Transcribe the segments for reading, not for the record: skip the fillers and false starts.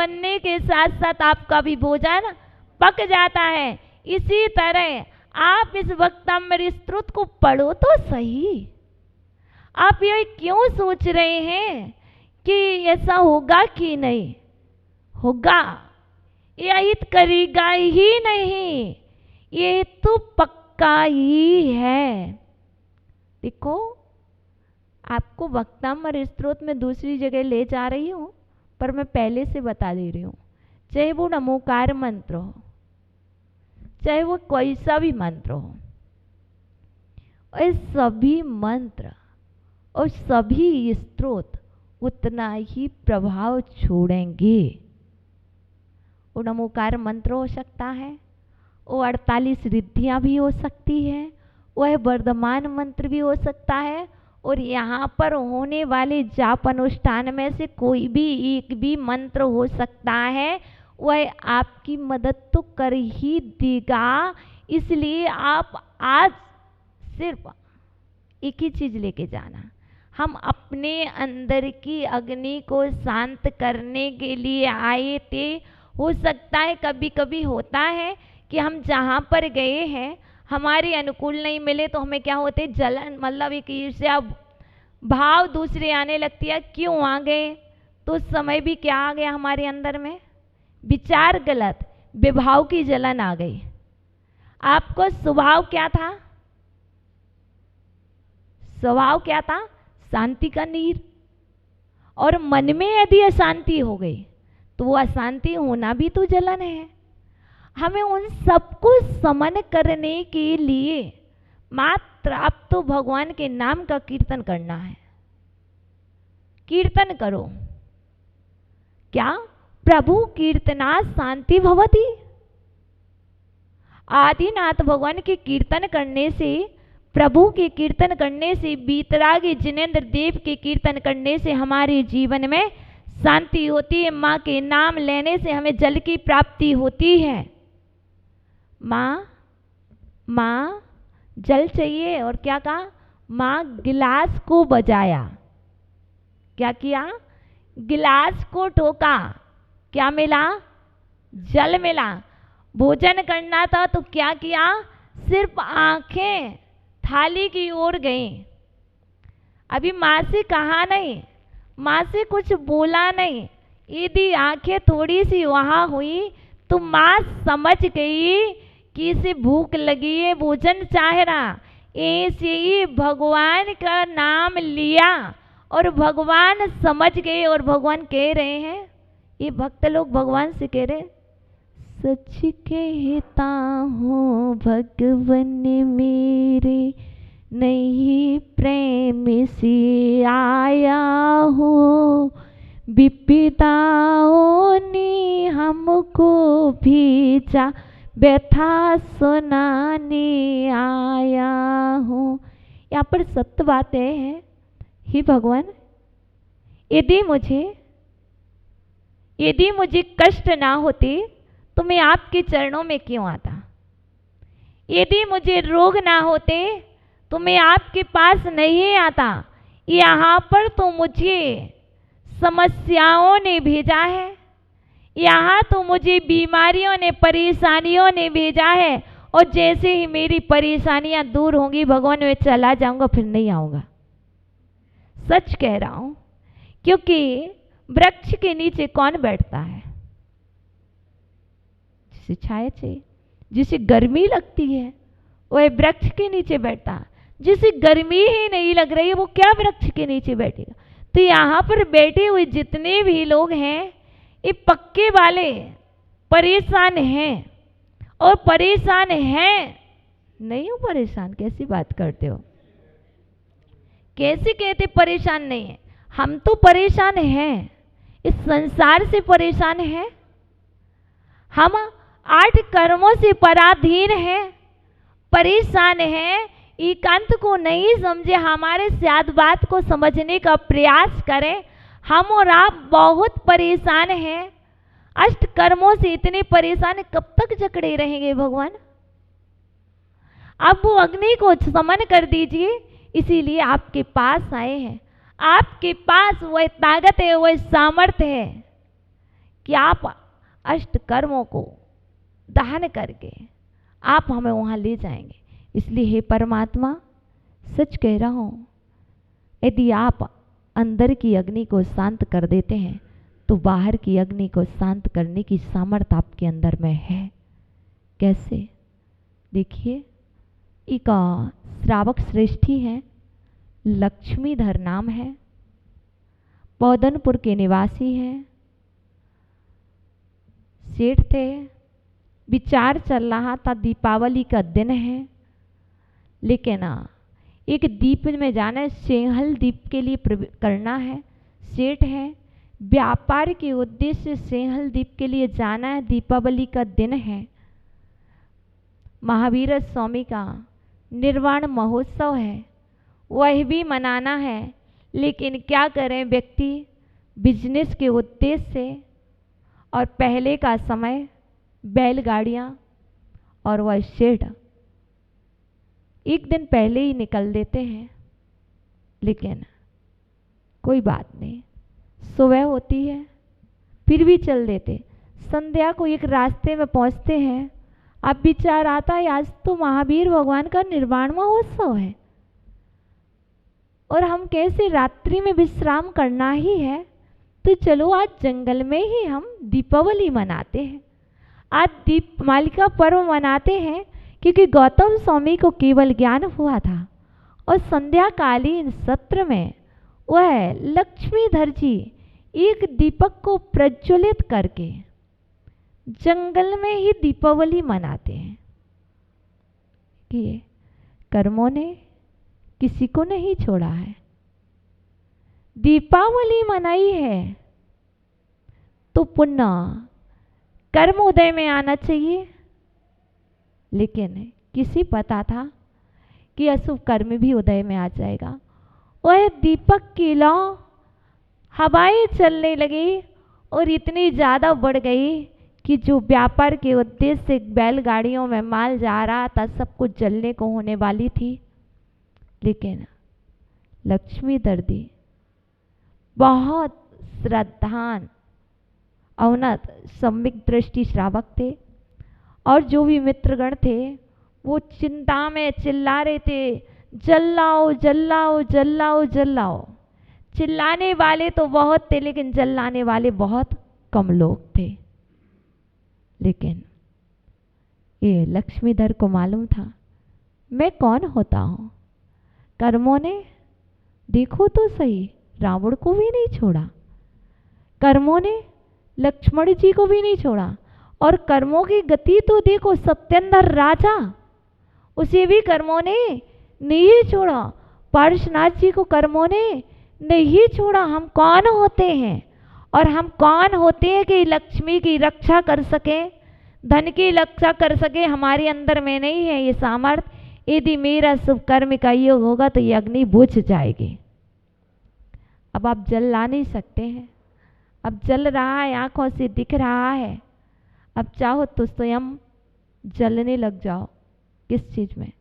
बनने के साथ साथ आपका भी भोजन पक जाता है। इसी तरह आप इस वक्तामृत स्तोत्र को पढ़ो तो सही। आप ये क्यों सोच रहे हैं कि ऐसा होगा कि नहीं होगा? यह हित करेगा ही नहीं, ये तो पक्का ही है। देखो, आपको वक्तामृत स्तोत्र में दूसरी जगह ले जा रही हूँ, पर मैं पहले से बता दे रही हूँ, चाहे वो नमोकार मंत्र हो, चाहे वो कोई सा भी मंत्र हो, और सभी मंत्र और सभी स्तोत्र उतना ही प्रभाव छोड़ेंगे। वो नमोकार मंत्र हो सकता है, वो 48 रिद्धियाँ भी हो सकती है, वह वर्धमान मंत्र भी हो सकता है, और यहाँ पर होने वाले जाप अनुष्ठान में से कोई भी एक भी मंत्र हो सकता है। वह आपकी मदद तो कर ही देगा। इसलिए आप आज सिर्फ एक ही चीज़ लेके जाना, हम अपने अंदर की अग्नि को शांत करने के लिए आए थे। हो सकता है कभी कभी होता है कि हम जहाँ पर गए हैं हमारे अनुकूल नहीं मिले तो हमें क्या होते, जलन, मतलब एक ईर्ष्या भाव दूसरे आने लगती है। क्यों आ गए? तो उस समय भी क्या आ गया हमारे अंदर में? विचार गलत, विभाव की जलन आ गई। आपको स्वभाव क्या था? स्वभाव क्या था? शांति का नीर। और मन में यदि अशांति हो गई तो वो अशांति होना भी तो जलन है। हमें उन सबको समन करने के लिए मात्र आप तो भगवान के नाम का कीर्तन करना है। कीर्तन करो। क्या? प्रभु कीर्तना शांति भवति। आदिनाथ भगवान के कीर्तन करने से, प्रभु के कीर्तन करने से, बीतरागी जिनेंद्र देव के कीर्तन करने से हमारे जीवन में शांति होती है। माँ के नाम लेने से हमें जल की प्राप्ति होती है। माँ माँ जल चाहिए, और क्या कहा? माँ गिलास को बजाया। क्या किया? गिलास को ठोका, क्या मिला? जल मिला। भोजन करना था तो क्या किया? सिर्फ आंखें थाली की ओर गई। अभी माँ से कहा नहीं, माँ से कुछ बोला नहीं। यदि आंखें थोड़ी सी वहाँ हुई तो माँ समझ गई कि इसे भूख लगी है, भोजन चाह रहा। ऐसे ही भगवान का नाम लिया और भगवान समझ गए, और भगवान कह रहे हैं, ये भक्त लोग भगवान से कह रहे, सच कहता हूँ भगवन मेरे, नहीं प्रेम से आया हो, विपदाओं ने हमको भेजा, व्यथा सुनाने आया हूँ। यहाँ पर सत्य बात है, हे भगवान, यदि मुझे कष्ट ना होते तो मैं आपके चरणों में क्यों आता? यदि मुझे रोग ना होते तो मैं आपके पास नहीं आता। यहाँ पर तो मुझे समस्याओं ने भेजा है, यहाँ तो मुझे बीमारियों ने, परेशानियों ने भेजा है, और जैसे ही मेरी परेशानियां दूर होंगी भगवान, मैं चला जाऊंगा, फिर नहीं आऊंगा। सच कह रहा हूं, क्योंकि वृक्ष के नीचे कौन बैठता है? जिसे छाया चाहिए, जिसे गर्मी लगती है वह वृक्ष के नीचे बैठता। जिसे गर्मी ही नहीं लग रही है वो क्या वृक्ष के नीचे बैठेगा? तो यहाँ पर बैठे हुए जितने भी लोग हैं ये पक्के वाले परेशान हैं, और परेशान हैं। नहीं हो परेशान? कैसी बात करते हो? कैसे कहते परेशान नहीं है? हम तो परेशान हैं, इस संसार से परेशान हैं। हम 8 कर्मों से पराधीन हैं, परेशान हैं। एकांत को नहीं समझे, हमारे साथ बात को समझने का प्रयास करें। हम और आप बहुत परेशान हैं, 8 कर्मों से इतने परेशान, कब तक जकड़े रहेंगे भगवान? अब वो अग्नि को समन कर दीजिए। इसीलिए आपके पास आए हैं। आपके पास वह ताकत है, वह सामर्थ्य है कि आप अष्ट कर्मों को दहन करके आप हमें वहाँ ले जाएंगे। इसलिए हे परमात्मा, सच कह रहा हूँ, यदि आप अंदर की अग्नि को शांत कर देते हैं तो बाहर की अग्नि को शांत करने की सामर्थ्य आपके अंदर में है। कैसे? देखिए, एक श्रावक श्रेष्ठी है, लक्ष्मीधर नाम है, पौधनपुर के निवासी हैं, सेठ थे। विचार चल रहा था दीपावली का दिन है, लेकिन एक दीप में जाना है, सेंहल दीप के लिए करना है। सेठ है, व्यापार के उद्देश्य से सेंहल दीप के लिए जाना है। दीपावली का दिन है, महावीर स्वामी का निर्वाण महोत्सव है, वह भी मनाना है। लेकिन क्या करें, व्यक्ति बिजनेस के उद्देश्य से, और पहले का समय बैलगाड़ियाँ, और वह सेठ एक दिन पहले ही निकल देते हैं। लेकिन कोई बात नहीं, सुबह होती है फिर भी चल देते। संध्या को एक रास्ते में पहुंचते हैं। अब विचार आता है आज तो महावीर भगवान का निर्वाण महोत्सव है और हम कैसे रात्रि में विश्राम करना ही है, तो चलो आज जंगल में ही हम दीपावली मनाते हैं। आज दीपमालिका पर्व मनाते हैं क्योंकि गौतम स्वामी को केवल ज्ञान हुआ था और संध्याकालीन सत्र में वह लक्ष्मीधर जी एक दीपक को प्रज्वलित करके जंगल में ही दीपावली मनाते हैं। कि कर्मों ने किसी को नहीं छोड़ा है। दीपावली मनाई है तो पुनः कर्म उदय में आना चाहिए, लेकिन किसी पता था कि अशुभ कर्म भी उदय में आ जाएगा। वह दीपक की लौ हवाएं चलने लगी और इतनी ज़्यादा बढ़ गई कि जो व्यापार के उद्देश्य से बैलगाड़ियों में माल जा रहा था सब कुछ जलने को होने वाली थी। लेकिन लक्ष्मीधर जी बहुत श्रद्धान अवनत सम्यक दृष्टि श्रावक थे और जो भी मित्रगण थे वो चिंता में चिल्ला रहे थे, जलाओ जलाओ जलाओ जलाओ। चिल्लाने वाले तो बहुत थे लेकिन जलाने वाले बहुत कम लोग थे। लेकिन ये लक्ष्मीधर को मालूम था मैं कौन होता हूँ। कर्मों ने देखो तो सही रावण को भी नहीं छोड़ा, कर्मों ने लक्ष्मण जी को भी नहीं छोड़ा, और कर्मों की गति तो देखो सत्येंद्र राजा, उसे भी कर्मों ने नहीं छोड़ा। पार्श्वनाथ जी को कर्मों ने नहीं छोड़ा। हम कौन होते हैं और हम कौन होते हैं कि लक्ष्मी की रक्षा कर सके, धन की रक्षा कर सके, हमारे अंदर में नहीं है ये सामर्थ्य। यदि मेरा शुभ कर्म का योग होगा तो ये अग्नि बुझ जाएगी। अब आप जल ला नहीं सकते हैं, अब जल रहा है, आंखों से दिख रहा है। अब चाहो तो स्वयं जलने लग जाओ। किस चीज में?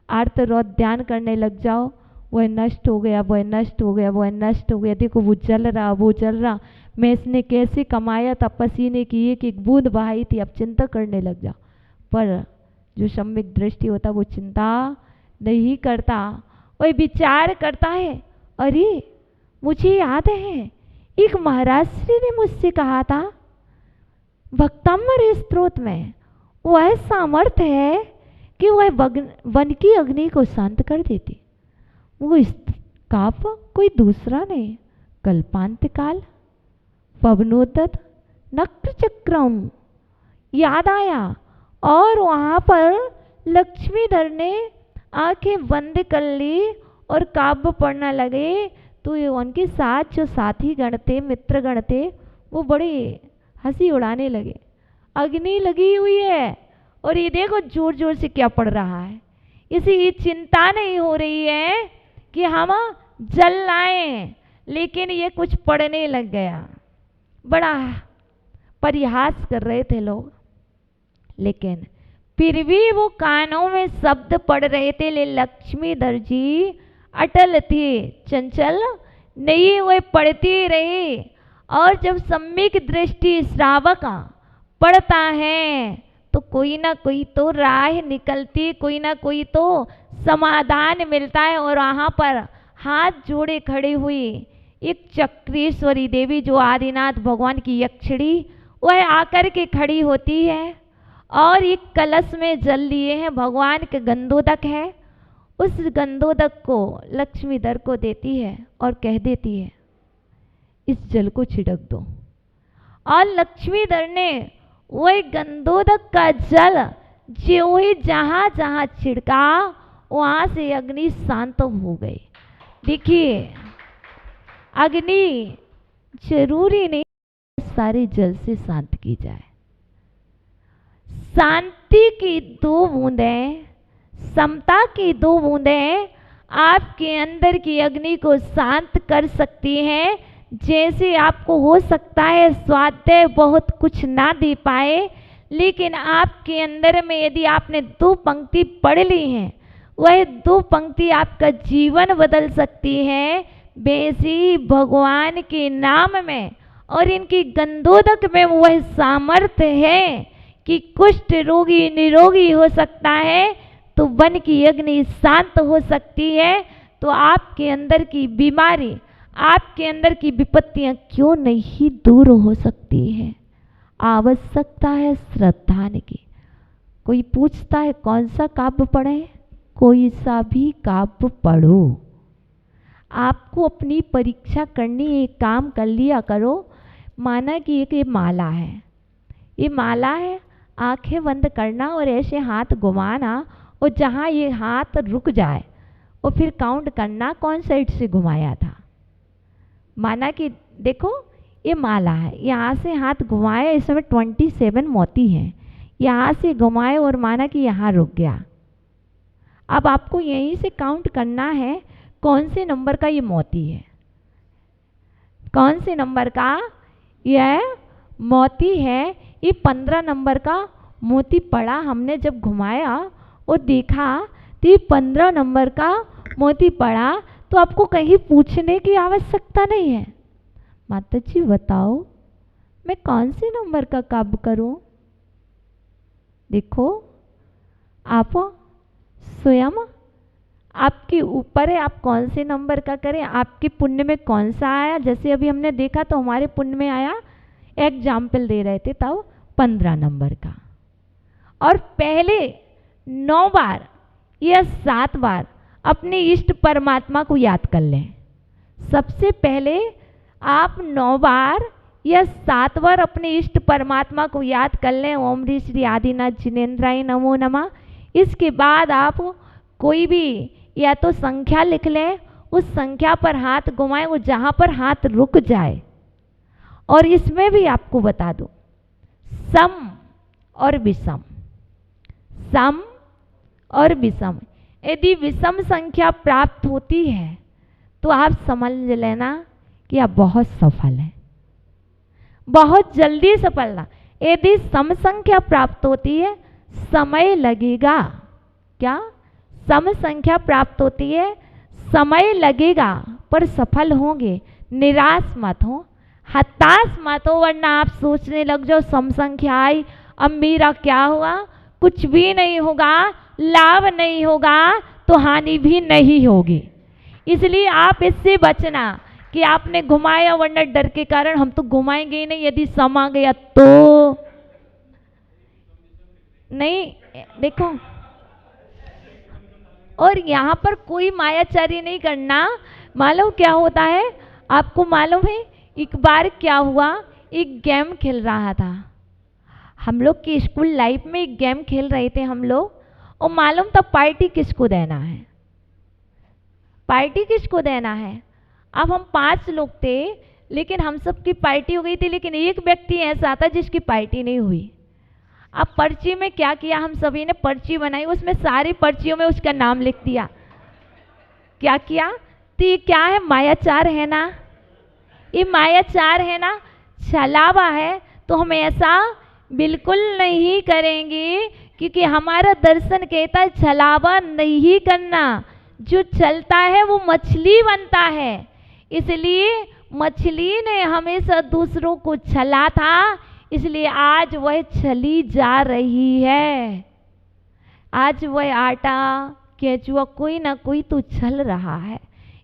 आर्तरोध्यान करने लग जाओ, वह नष्ट हो गया, वह नष्ट हो गया, वह नष्ट हो गया, देखो वो जल रहा, वो जल रहा, मैं इसने कैसे कमाया था, पसीने की एक एक बूंद बहाई थी। अब चिंता करने लग जाओ। पर जो सम्यक दृष्टि होता वो चिंता नहीं करता, वह विचार करता है। अरे मुझे याद है एक महाराज श्री ने मुझसे कहा था भक्तामृत स्त्रोत में वह सामर्थ्य है कि वह वन की अग्नि को शांत कर देती। वो काप कोई दूसरा नहीं, कल्पांत काल पवनोदत नक्र चक्रम याद आया। और वहाँ पर लक्ष्मीधर ने आंखें बंद कर ली और काव्य पढ़ने लगे। तो उनके साथ जो साथी गण थे, मित्र गण थे, वो बड़े हंसी उड़ाने लगे। अग्नि लगी हुई है और ये देखो जोर जोर से क्या पड़ रहा है, इसी चिंता नहीं हो रही है कि हम जल लाएं, लेकिन ये कुछ पड़ने लग गया। बड़ा परिहास कर रहे थे लोग, लेकिन फिर भी वो कानों में शब्द पड़ रहे थे। ले लक्ष्मीधर जी अटल थे, चंचल नहीं, वह पढ़ती रही और जब सम्यक दृष्टि श्रावक पड़ता है तो कोई ना कोई तो राह निकलती, कोई ना कोई तो समाधान मिलता है। और वहाँ पर हाथ जोड़े खड़ी हुई एक चक्रेश्वरी देवी जो आदिनाथ भगवान की यक्षिणी, वह आकर के खड़ी होती है और एक कलश में जल लिए हैं, भगवान के गंधोदक है। उस गंधोदक को लक्ष्मीधर को देती है और कह देती है इस जल को छिड़क दो। और लक्ष्मीधर ने वही गंधोदक का जल जो ही जहाँ जहाँ छिड़का वहाँ से अग्नि शांत हो गई। देखिए अग्नि जरूरी नहीं सारे जल से शांत की जाए। शांति की दो बूंदें, समता की दो बूंदें आपके अंदर की अग्नि को शांत कर सकती हैं। जैसे आपको हो सकता है स्वाध्याय बहुत कुछ ना दे पाए, लेकिन आपके अंदर में यदि आपने 2 पंक्ति पढ़ ली हैं, वह 2 पंक्ति आपका जीवन बदल सकती है। वैसे भगवान के नाम में और इनकी गंधोदक में वह सामर्थ्य है कि कुष्ठ रोगी निरोगी हो सकता है, तो वन की अग्नि शांत हो सकती है। तो आपके अंदर की बीमारी, आपके अंदर की विपत्तियां क्यों नहीं दूर हो सकती है। आवश्यकता है श्रद्धा की। कोई पूछता है कौन सा काव्य पढ़ें, कोई सा भी काव्य पढ़ो। आपको अपनी परीक्षा करनी, एक काम कर लिया करो। माना कि एक ये माला है, ये माला है, आंखें बंद करना और ऐसे हाथ घुमाना, और जहाँ ये हाथ रुक जाए और फिर काउंट करना कौन साइड से घुमाया था। माना कि देखो ये माला है, यहाँ से हाथ घुमाए, इस समय 27 मोती हैं, यहाँ से घुमाए और माना कि यहाँ रुक गया। अब आपको यहीं से काउंट करना है कौन से नंबर का ये मोती है, कौन से नंबर का यह मोती है। ये 15 नंबर का मोती पड़ा, हमने जब घुमाया और देखा तो ये 15 नंबर का मोती पड़ा। तो आपको कहीं पूछने की आवश्यकता नहीं है, माता जी बताओ मैं कौन से नंबर का काव्य करूं। देखो आप स्वयं आपके ऊपर है, आप कौन से नंबर का करें, आपके पुण्य में कौन सा आया। जैसे अभी हमने देखा तो हमारे पुण्य में आया, एग्जाम्पल दे रहे थे तब 15 नंबर का। और पहले 9 बार या 7 बार अपने इष्ट परमात्मा को याद कर लें। सबसे पहले आप 9 बार या 7 बार अपने इष्ट परमात्मा को याद कर लें। ओम ह्री श्री आदिनाथ जिनेन्द्राय नमो नमः। इसके बाद आप कोई भी या तो संख्या लिख लें, उस संख्या पर हाथ घुमाएं, वो जहाँ पर हाथ रुक जाए। और इसमें भी आपको बता दूं, सम और विषम, सम और विषम, यदि विषम संख्या प्राप्त होती है तो आप समझ लेना कि आप बहुत सफल हैं, बहुत जल्दी सफलता। यदि सम संख्या प्राप्त होती है समय लगेगा। क्या सम संख्या प्राप्त होती है समय लगेगा, पर सफल होंगे। निराश मत हो, हताश मत हो, वरना आप सोचने लग जाओ सम संख्या आई अब मेरा क्या हुआ। कुछ भी नहीं होगा, लाभ नहीं होगा तो हानि भी नहीं होगी। इसलिए आप इससे बचना कि आपने घुमाया, वरना डर के कारण हम तो घुमाएंगे ही नहीं, यदि सम आ गया तो नहीं। देखो, और यहाँ पर कोई मायाचारी नहीं करना। मालूम क्या होता है आपको, मालूम है एक बार क्या हुआ, एक गेम खेल रहा था हम लोग की स्कूल लाइफ में, एक गेम खेल रहे थे हम लोग, और मालूम था पार्टी किसको देना है, पार्टी किसको देना है। अब हम 5 लोग थे, लेकिन हम सब की पार्टी हो गई थी, लेकिन एक व्यक्ति ऐसा था जिसकी पार्टी नहीं हुई। अब पर्ची में क्या किया, हम सभी ने पर्ची बनाई, उसमें सारी पर्चियों में उसका नाम लिख दिया। क्या किया, तो ये क्या है, मायाचार है ना, ये मायाचार है ना, छलावा है। तो हम ऐसा बिल्कुल नहीं करेंगे, क्योंकि हमारा दर्शन कहता है छलावा नहीं करना। जो चलता है वो मछली बनता है। इसलिए मछली ने हमेशा दूसरों को छला था, इसलिए आज वह छली जा रही है। आज वह आटा केचुआ कोई ना कोई तो छल रहा है,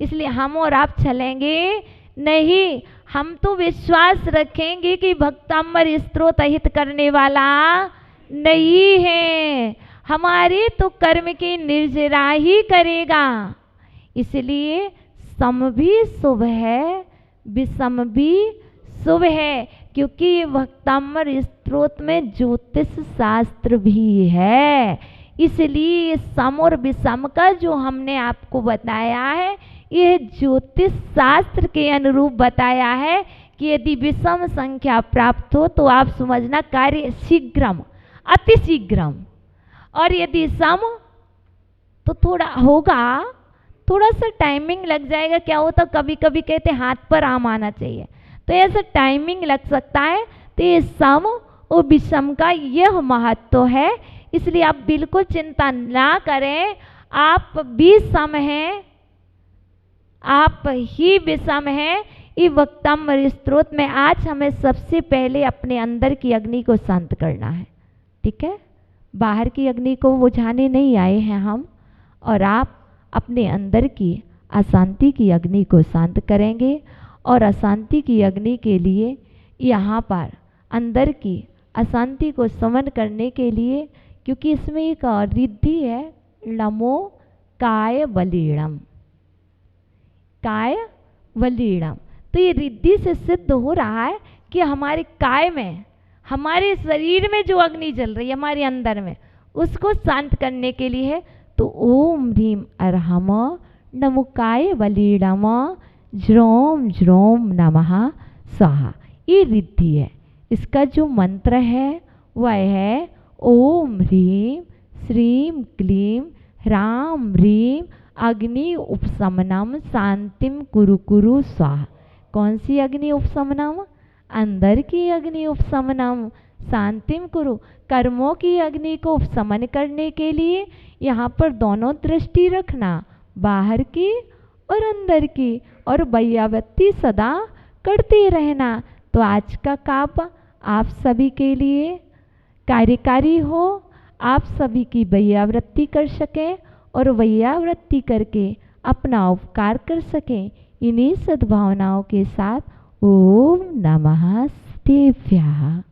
इसलिए हम और आप छलेंगे नहीं। हम तो विश्वास रखेंगे कि भक्तामर स्त्रोत हित करने वाला नहीं है, हमारे तो कर्म की निर्जरा ही करेगा। इसलिए सम भी शुभ है, विषम भी शुभ है, क्योंकि ये भक्तामर स्त्रोत में ज्योतिष शास्त्र भी है। इसलिए सम और विषम का जो हमने आपको बताया है, यह ज्योतिष शास्त्र के अनुरूप बताया है कि यदि विषम संख्या प्राप्त हो तो आप समझना कार्य शीघ्रम, अति शीघ्रम, और यदि सम तो थोड़ा होगा, थोड़ा सा टाइमिंग लग जाएगा। क्या होता, कभी कभी कहते हाथ पर आम आना चाहिए, तो ऐसा टाइमिंग लग सकता है। तो ये सम और विषम का यह महत्व है, इसलिए आप बिल्कुल चिंता ना करें। आप भी सम हैं, आप ही विषम हैं। ये भक्तामर स्त्रोत में आज हमें सबसे पहले अपने अंदर की अग्नि को शांत करना है, ठीक है। बाहर की अग्नि को बुझाने नहीं आए हैं हम, और आप अपने अंदर की अशांति की अग्नि को शांत करेंगे। और अशांति की अग्नि के लिए यहाँ पर अंदर की अशांति को शमन करने के लिए, क्योंकि इसमें एक और रिद्धि है, नमो काय बलीणम, काय बलीणम। तो ये रिद्धि से सिद्ध हो रहा है कि हमारे काय में, हमारे शरीर में जो अग्नि जल रही है हमारे अंदर में, उसको शांत करने के लिए है। तो ओम ह्रीम अर्हम नमो काय बलीणम ज्रोम ज्रोम नमः स्वाहा, ये रिद्धि है। इसका जो मंत्र है वह है ओम ह्रीम श्रीम क्लीम ह्राम ह्रीम अग्नि उपशमनम शांतिम कुरु कुरु स्वाहा। कौन सी अग्नि उपशमनम? अंदर की अग्नि उपशमनम शांतिम कुरु, कर्मों की अग्नि को उपशमन करने के लिए यहाँ पर दोनों दृष्टि रखना, बाहर की और अंदर की, और वैयावृत्ति सदा करते रहना। तो आज का काव्य आप सभी के लिए कार्यकारी हो, आप सभी की वैयावृत्ति कर सकें और वैयावृत्ति करके अपना उपकार कर सकें। इन्हीं सद्भावनाओं के साथ ओम नमः शिवाय।